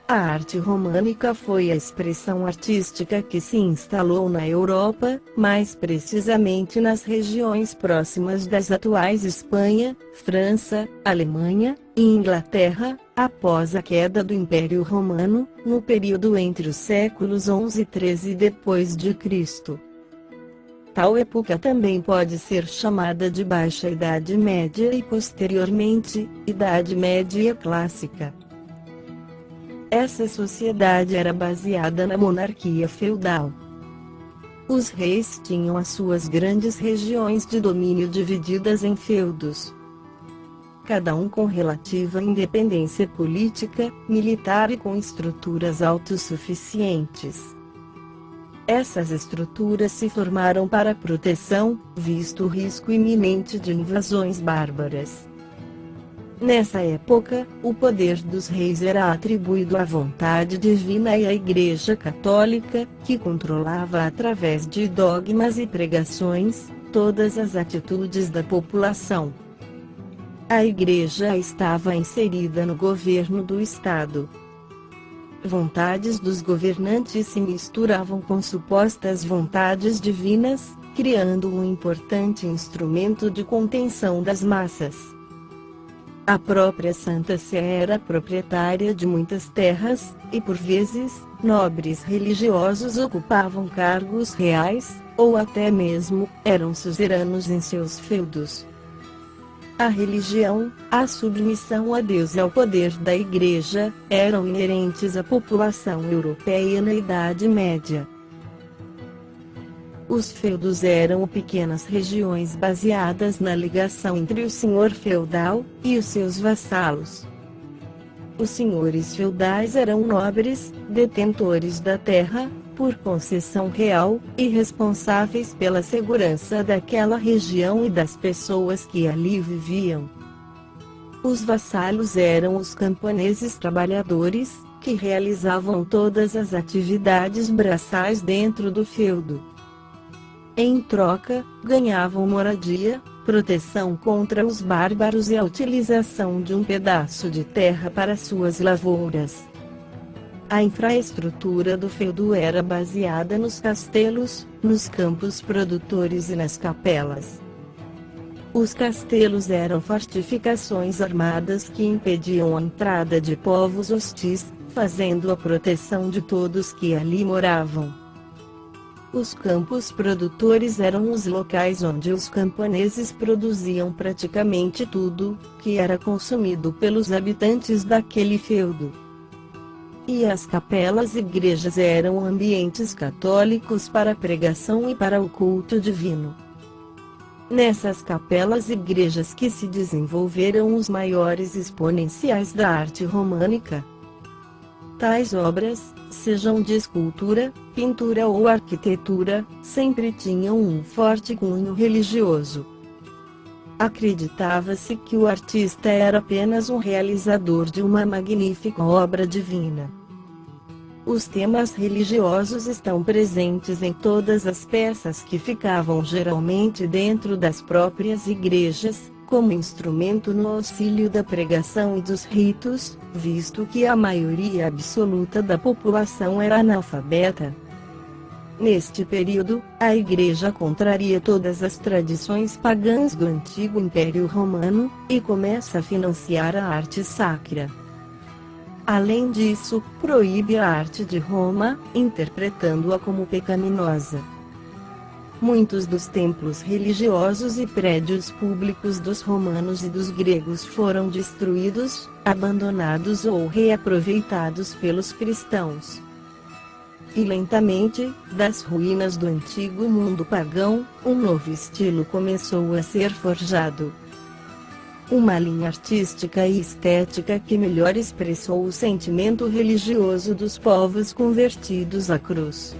A arte românica foi a expressão artística que se instalou na Europa, mais precisamente nas regiões próximas das atuais Espanha, França, Alemanha e Inglaterra, após a queda do Império Romano, no período entre os séculos XI e XIII depois de Cristo. Tal época também pode ser chamada de Baixa Idade Média e posteriormente, Idade Média Clássica. Essa sociedade era baseada na monarquia feudal. Os reis tinham as suas grandes regiões de domínio divididas em feudos, cada um com relativa independência política, militar e com estruturas autossuficientes. Essas estruturas se formaram para proteção, visto o risco iminente de invasões bárbaras. Nessa época, o poder dos reis era atribuído à vontade divina e à Igreja Católica, que controlava através de dogmas e pregações, todas as atitudes da população. A Igreja estava inserida no governo do Estado. Vontades dos governantes se misturavam com supostas vontades divinas, criando um importante instrumento de contenção das massas. A própria Santa Sé era proprietária de muitas terras, e por vezes, nobres religiosos ocupavam cargos reais, ou até mesmo, eram suzeranos em seus feudos. A religião, a submissão a Deus e ao poder da Igreja, eram inerentes à população europeia na Idade Média. Os feudos eram pequenas regiões baseadas na ligação entre o senhor feudal e os seus vassalos. Os senhores feudais eram nobres, detentores da terra, por concessão real, e responsáveis pela segurança daquela região e das pessoas que ali viviam. Os vassalos eram os camponeses trabalhadores, que realizavam todas as atividades braçais dentro do feudo. Em troca, ganhavam moradia, proteção contra os bárbaros e a utilização de um pedaço de terra para suas lavouras. A infraestrutura do feudo era baseada nos castelos, nos campos produtores e nas capelas. Os castelos eram fortificações armadas que impediam a entrada de povos hostis, fazendo a proteção de todos que ali moravam. Os campos produtores eram os locais onde os camponeses produziam praticamente tudo que era consumido pelos habitantes daquele feudo. E as capelas-igrejas eram ambientes católicos para a pregação e para o culto divino. Nessas capelas-igrejas que se desenvolveram os maiores exponenciais da arte românica. Tais obras, sejam de escultura, pintura ou arquitetura, sempre tinham um forte cunho religioso. Acreditava-se que o artista era apenas um realizador de uma magnífica obra divina. Os temas religiosos estão presentes em todas as peças que ficavam geralmente dentro das próprias igrejas, como instrumento no auxílio da pregação e dos ritos, visto que a maioria absoluta da população era analfabeta. Neste período, a Igreja contraria todas as tradições pagãs do antigo Império Romano, e começa a financiar a arte sacra. Além disso, proíbe a arte de Roma, interpretando-a como pecaminosa. Muitos dos templos religiosos e prédios públicos dos romanos e dos gregos foram destruídos, abandonados ou reaproveitados pelos cristãos. E lentamente, das ruínas do antigo mundo pagão, um novo estilo começou a ser forjado. Uma linha artística e estética que melhor expressou o sentimento religioso dos povos convertidos à cruz.